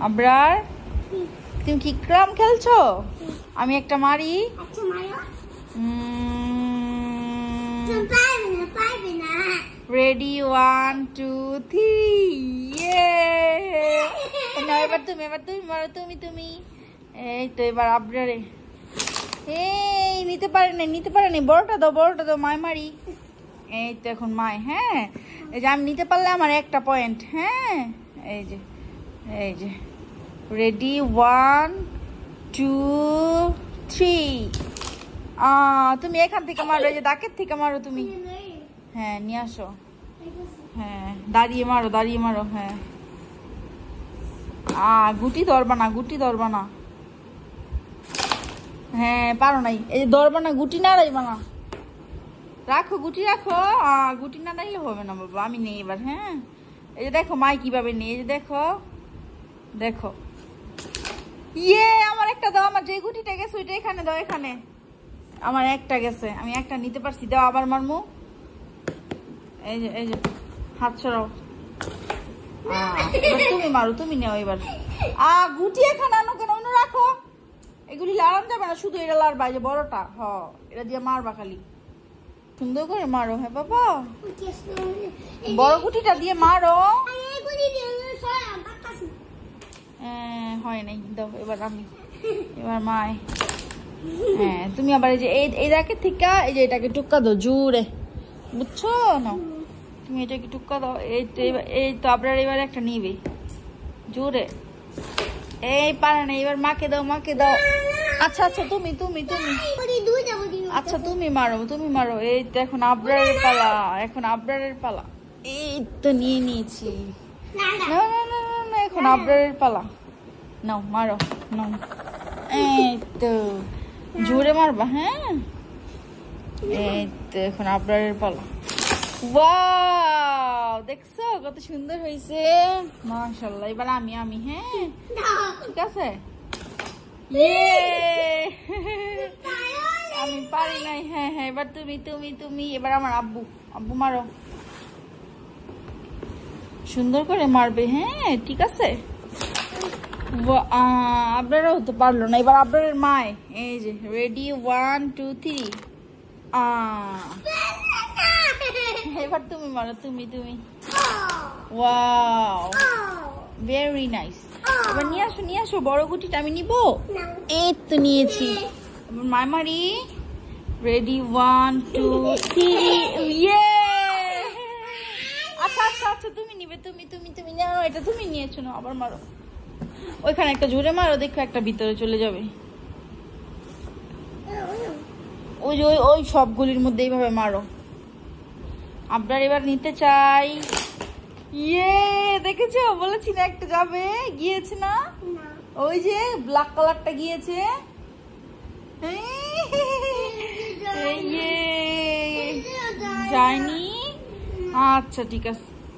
আবরার তুমি কি ক্রাম খেলছো? আমি একটা মারি। রেডি 1 2 3 না এবার তুমি মারো তুমি এই তো এবার আবরারে এই নিতে পারে না বড়টা দাও মায় মারি। এই তো এখন মায়। হ্যাঁ এই যে আমি নিতে পারলে আমার একটা পয়েন্ট। হ্যাঁ এই যে রেডি 1 2 3 তুমি এখান থেকে মারো, এই যে দাকের থেকে মারো তুমি। হ্যাঁ নিয়ে আসো। হ্যাঁ দাঁড়িয়ে মারো। হ্যাঁ গুটি ধরবা না। হ্যাঁ পারো নাই, এই যে ধরবা না, গুটি নাড়াইবা না। গুটি রাখো। গুটি নাড়াইলে হবে না বাবা, আমি নেই এবার। হ্যাঁ এই যে দেখো মাই কিভাবে নেই, এই যে দেখো আমার একটা দাও। আমার যে গুটিটা গেছে ওইটা এখানে দাও। এখানে আমার একটা গেছে, আমি একটা নিতে পারছি। দাও আবার মারমু। এই যে হাত ছড়াও। তুমি মারো, তুমি নেও এবার। গুটি এখানে আনো কেন? অন্য রাখো, এগুলি লাড়ান যাবে না, শুধু এটা লাড়বা। এই যে বড়টা এটা দিয়ে মারবা, খালি সুন্দর করে মারো। হ্যাঁ বাবা বড় গুটিটা দিয়ে মারো। হয় নাই, দাও এবার আমি। এবার মায়। হ্যাঁ তুমি আবার এই যে এই দাকে থেকে এই যে এটাকে টুক্কা দাও জোরে, বুঝছো না? তুমি এটাকে টুক্কা দাও। এই তো আপনার এবার একটা নিবে জোরে। এই পারে না, এবার মাকে দাও। আচ্ছা তুমি আচ্ছা তুমি মারো। এই তো এখন আবরারের পালা। এই তো নিয়ে নিয়েছি। না এখন আবরারের পালা। নাও মারো, নাও। এই তো জোরে মারবা। হ্যাঁ এই তো এখন আবরারের পালা। ওয়াও দেখছো কত সুন্দর হয়েছে, মাশাআল্লাহ। এবার আমি হ্যাঁ ঠিক আছে। আমি পারি নাই। হ্যাঁ এবার তুমি এবার আমার আব্বু মারো, সুন্দর করে মারবে। হ্যাঁ ঠিক আছে। আপনারাও তো পারলো না। এবার আপনাদের মায়। এই যে রেডি 1 2 3 এবার তুমি মারো, তুমি ওয়াও ভেরি নাইস। এবার নিয়ে আসো বড় গুটিটা, আমি নিব। এই তো নিয়েছি। এবার মায় মারি। রেডি 1 2 3 আচ্ছা তুমি নিবে, তুমি নাও। এটা তুমি নিয়েছো না, আবার মারো। ওইখানে একটা জোরে মারো, দেখো একটা ভিতরে চলে যাবে। ওই সবগুলির মধ্যে এইভাবে মারো। আপনার এবার নিতে চাই। দেখেছো, বলেছি না একটা যাবে, গিয়েছে না? ওই যে ব্ল্যাক কালারটা গিয়েছে। যায়নি। আচ্ছা ঠিক আছে।